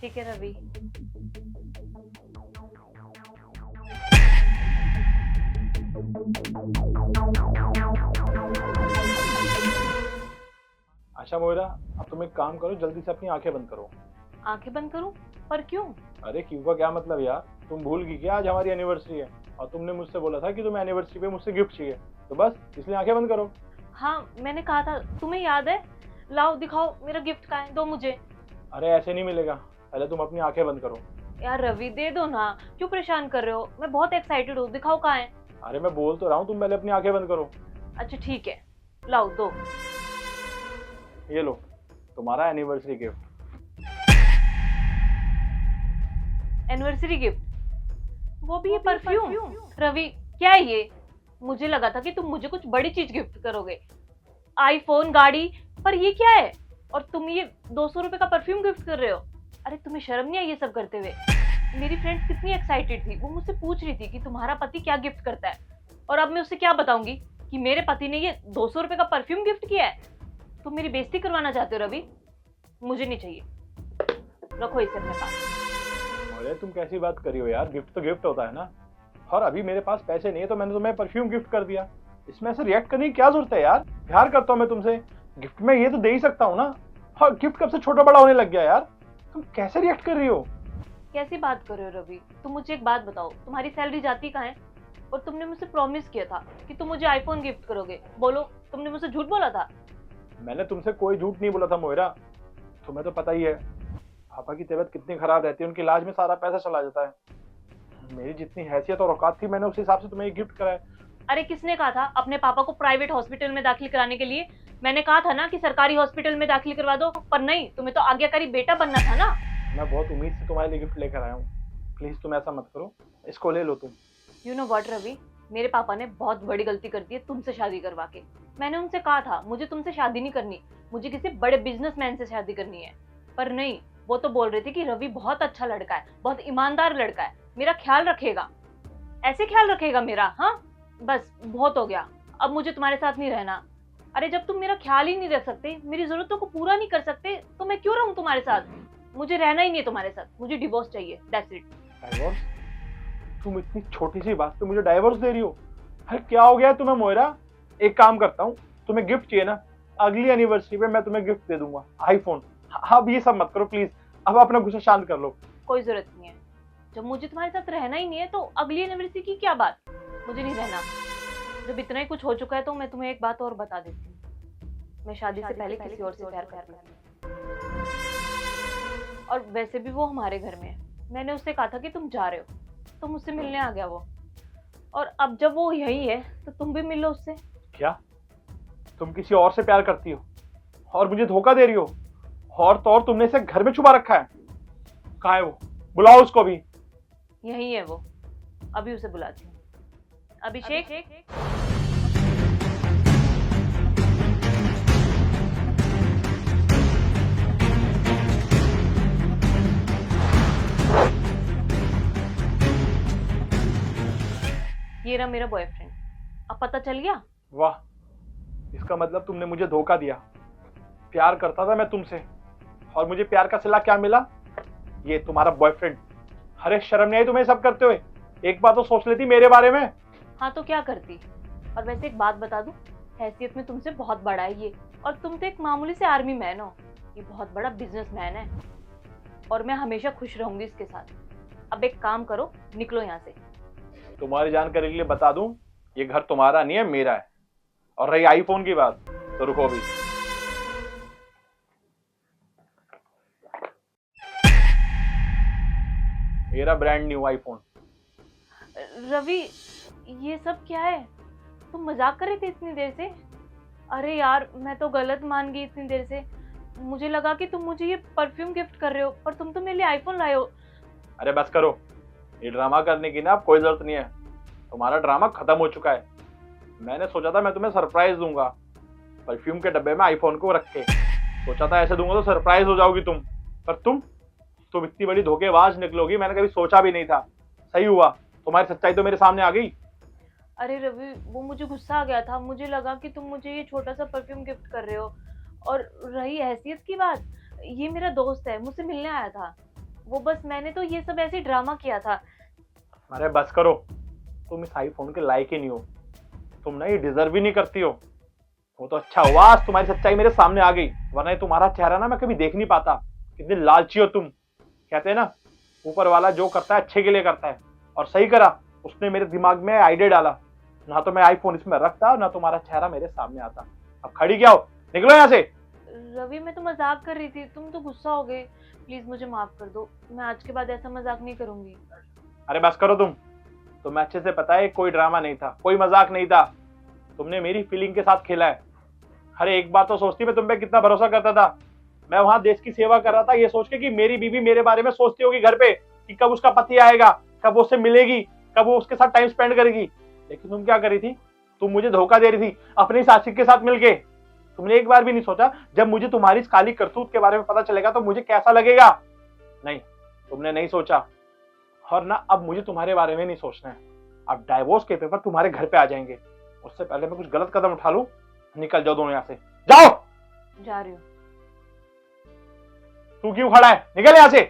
ठीक है रवि। अच्छा मोहिरा, अब तुम एक काम करो, जल्दी से अपनी आंखें बंद करो। आंखें बंद करूं? पर क्यों? अरे क्यों का क्या मतलब यार, तुम भूल गई क्या आज हमारी एनिवर्सरी है? और तुमने मुझसे बोला था कि तुम्हें एनिवर्सरी पे मुझसे गिफ्ट चाहिए, तो बस इसलिए आंखें बंद करो। हाँ, मैंने कहा था, तुम्हें याद है? लाओ दिखाओ, मेरा गिफ्ट कहाँ है, दो मुझे। अरे ऐसे नहीं मिलेगा, पहले तुम अपनी आंखें बंद करो। यार रवि दे दो ना, क्यों परेशान कर रहे हो? मैं बहुत एक्साइटेड हूँ, दिखाओ कहाँ है। अरे मैं बोल तो रहा हूँ, तुम पहले अपनी आंखें बंद करो। अच्छा ठीक है, लाओ दो। ये लो, तुम्हारा एनिवर्सरी गिफ्ट। Anniversary gift? वो भी ये परफ्यूम? रवि क्या है ये? मुझे लगा था कि तुम मुझे कुछ बड़ी चीज गिफ्ट करोगे, आईफोन, गाड़ी। पर ये क्या है? और तुम ये 200 रुपए का परफ्यूम गिफ्ट कर रहे हो? अरे तुम्हें शर्म नहीं आई ये सब करते हुए? मेरी फ्रेंड कितनी एक्साइटेड थी, वो मुझसे पूछ रही थी कि तुम्हारा पति क्या गिफ्ट करता है, और अब मैं उससे क्या बताऊंगी कि मेरे पति ने ये 200 रुपए का परफ्यूम गिफ्ट किया है? तुम मेरी बेइज्जती करवाना चाहते हो रवि? मुझे नहीं चाहिए, रखो इसे अपने पास। अरे तुम कैसी बात कर रही हो यार, गिफ्ट तो गिफ्ट होता है ना। और अभी मेरे पास पैसे नहीं है तो मैंने तुम्हें परफ्यूम गिफ्ट कर दिया, इसमें ऐसे रिएक्ट करने की क्या जरूरत है यार? प्यार करता हूँ मैं तुमसे, गिफ्ट में ये तो दे ही सकता हूँ ना। और गिफ्ट कब से छोटा बड़ा होने लग गया यार, तुम कैसे रिएक्ट कर रही हो? कैसी बात कर रहे हो रवि? तुम मुझे एक बात बताओ, तुम्हारी सैलरी जाती कहाँ है? और तुमने मुझसे प्रॉमिस किया था कि तुम मुझे आईफोन गिफ्ट करोगे, बोलो तुमने मुझसे झूठ बोला था? मैंने तुमसे कोई झूठ नहीं बोला था मोहिरा, तुम्हें तो पता ही है पापा की तबीयत कितनी खराब रहती है, उनके इलाज में सारा पैसा चला जाता है। मेरी जितनी हैसियत और औकात थी मैंने उस हिसाब से तुम्हें गिफ्ट कराया। अरे किसने कहा था अपने पापा को प्राइवेट हॉस्पिटल में दाखिल कराने के लिए? मैंने कहा था ना कि सरकारी हॉस्पिटल में दाखिल करवा दो, पर नहीं, तुम्हें तो आज्ञाकारी बेटा बनना था ना। मैं बहुत उम्मीद से तुम्हारे लिए गिफ्ट लेकर आया हूँ, प्लीज तुम ऐसा मत करो, इसको ले लो तुम। यू नो व्हाट रवि, मेरे पापा ने बहुत बड़ी गलती कर दी है तुमसे शादी करवा के। मैंने उनसे कहा था मुझे तुमसे शादी नहीं करनी, मुझे किसी बड़े बिजनेसमैन से शादी करनी है, पर नहीं, वो तो बोल रहे थे कि रवि बहुत अच्छा लड़का है, बहुत ईमानदार लड़का है, मेरा ख्याल रखेगा। ऐसे ख्याल रखेगा मेरा? हाँ, बस बहुत हो गया, अब मुझे तुम्हारे साथ नहीं रहना। अरे जब तुम मेरा ख्याल ही नहीं रख सकते, मेरी जरूरतों को पूरा नहीं कर सकते, तो मैं क्यों रहूं तुम्हारे साथ? मुझे रहना ही नहीं है तुम्हारे साथ, मुझे डिवोर्स चाहिए, दैट्स इट। डाइवोर्स? तुम इतनी छोटी सी बात पे मुझे डाइवोर्स दे रही हो? अरे क्या हो गया है तुम्हें मोहिरा? एक काम करता हूँ, तुम्हें गिफ्ट चाहिए ना, अगली एनिवर्सरी पे मैं तुम्हें गिफ्ट दे दूंगा, आईफोन। अब ये सब मत करो प्लीज, अब अपना गुस्सा शांत कर लो। कोई जरूरत नहीं है, जब मुझे तुम्हारे साथ रहना ही नहीं है तो अगली एनिवर्सरी की क्या बात? मुझे नहीं रहना। जब इतना ही कुछ हो चुका है तो मैं तुम्हें एक बात और बता देती हूँ, मैं शादी से पहले किसी और से प्यार करती थी, और वैसे भी वो हमारे घर में है। मैंने उससे कहा था कि तुम जा रहे हो, तो मुझसे मिलने आ गया वो, और अब जब वो यही है तो तुम भी मिल लो उससे। क्या तुम किसी और से प्यार करती हो और मुझे धोखा दे रही हो? और तो और तुमने इसे घर में छुपा रखा है। कहाँ है वो? बुलाओ उसको भी। यही है वो, अभी उसे बुलाती हूँ। अभिषेक। ये रहा मेरा बॉयफ्रेंड, अब पता चल गया? वाह, इसका मतलब तुमने मुझे धोखा दिया। प्यार करता था मैं तुमसे, और मुझे प्यार का सिला क्या मिला? ये तुम्हारा बॉयफ्रेंड। अरे शर्म नहीं आई तुम्हें सब करते हुए? एक बार तो सोच लेती मेरे बारे में। हाँ तो क्या करती? और वैसे एक बात बता दूं, हैसियत में तुमसे बहुत बड़ा है ये, और तुम तो एक मामूली से आर्मी मैन हो, ये बहुत बड़ा बिजनेसमैन है, और मैं हमेशा खुश रहूंगी इसके साथ। अब एक काम करो, निकलो यहाँ से। तुम्हारी जानकारी के लिए बता दूं, ये घर तुम्हारा नहीं है, मेरा है। और रही आईफोन की बात, तो रुको अभी। मेरा ब्रांड न्यू आईफोन। रवि ये सब क्या है? तुम मजाक कर रहे थे इतनी देर से? अरे यार मैं तो गलत मान गई इतनी देर से, मुझे लगा कि तुम मुझे ये परफ्यूम गिफ्ट कर रहे हो, पर तुम तो मेरे लिए आईफोन लाए हो। अरे बस करो, ये ड्रामा करने की ना अब कोई जरूरत नहीं है, तुम्हारा ड्रामा खत्म हो चुका है। मैंने सोचा था मैं तुम्हें सरप्राइज दूंगा, परफ्यूम के डब्बे में आईफोन को रख के। सोचा था ऐसे दूंगा तो सरप्राइज हो जाओगी तुम, पर तुम इतनी बड़ी धोखेबाज निकलोगी मैंने कभी सोचा भी नहीं था। सही हुआ, तुम्हारी सच्चाई तो मेरे सामने आ गई। अरे रवि वो मुझे गुस्सा आ गया था, मुझे लगा कि तुम मुझे ये छोटा सा परफ्यूम गिफ्ट कर रहे हो। और रही हैसियत की बात, ये मेरा दोस्त है, मुझसे मिलने आया था। वो बस मैंने तो ये सब ऐसे ड्रामा किया था। अरे बस करो, तुम इस आईफोन के लायक ही नहीं हो, तुम ना ये डिजर्व ही नहीं करती हो। वो तो अच्छा हुआ आज तुम्हारी सच्चाई मेरे सामने आ गई, वरना ये तुम्हारा चेहरा ना मैं कभी देख नहीं पाता। कितने लालची हो तुम। कहते हैं ना, ऊपर वाला जो करता है अच्छे के लिए करता है, और सही करा। उसने मेरे दिमाग में आइडिया डाला, ना तो मैं आईफोन इसमें रखता ना तुम्हारा चेहरा मेरे सामने आता। अब खड़ी क्या हो, निकलो यहाँ से। रवि मैं तो मजाक कर रही थी, तुम तो गुस्सा हो गए। प्लीज मुझे माफ कर दो, मैं आज के बाद ऐसा मजाक नहीं करूंगी। अरे बस करो तुम। तुम्हें अच्छे से पता है कोई ड्रामा नहीं था, कोई मजाक नहीं था। तुमने मेरी फीलिंग के साथ खेला है। अरे एक बार तो सोचती, मैं तुम पे कितना भरोसा करता था। मैं वहां देश की सेवा कर रहा था ये सोच के कि मेरी बीवी मेरे बारे में सोचती होगी घर पे कि कब उसका पति आएगा, कब वो उससे मिलेगी, कब वो उसके साथ टाइम स्पेंड करेगी। लेकिन तुम क्या करी थी, तुम मुझे धोखा दे रही थी अपनी साथी के साथ मिलके। तुमने एक बार भी नहीं सोचा जब मुझे तुम्हारी इस काली करतूत के बारे में पता चलेगा तो मुझे कैसा लगेगा। नहीं, तुमने नहीं सोचा। और ना अब मुझे तुम्हारे बारे में नहीं सोचना है। अब डाइवोर्स के पेपर तुम्हारे घर पे आ जाएंगे, उससे पहले मैं कुछ गलत कदम उठा लूं। निकल जाओ दोनों यहाँ से, जाओ। जा रही हूँ। तू क्यों खड़ा है, निकल यहाँ से।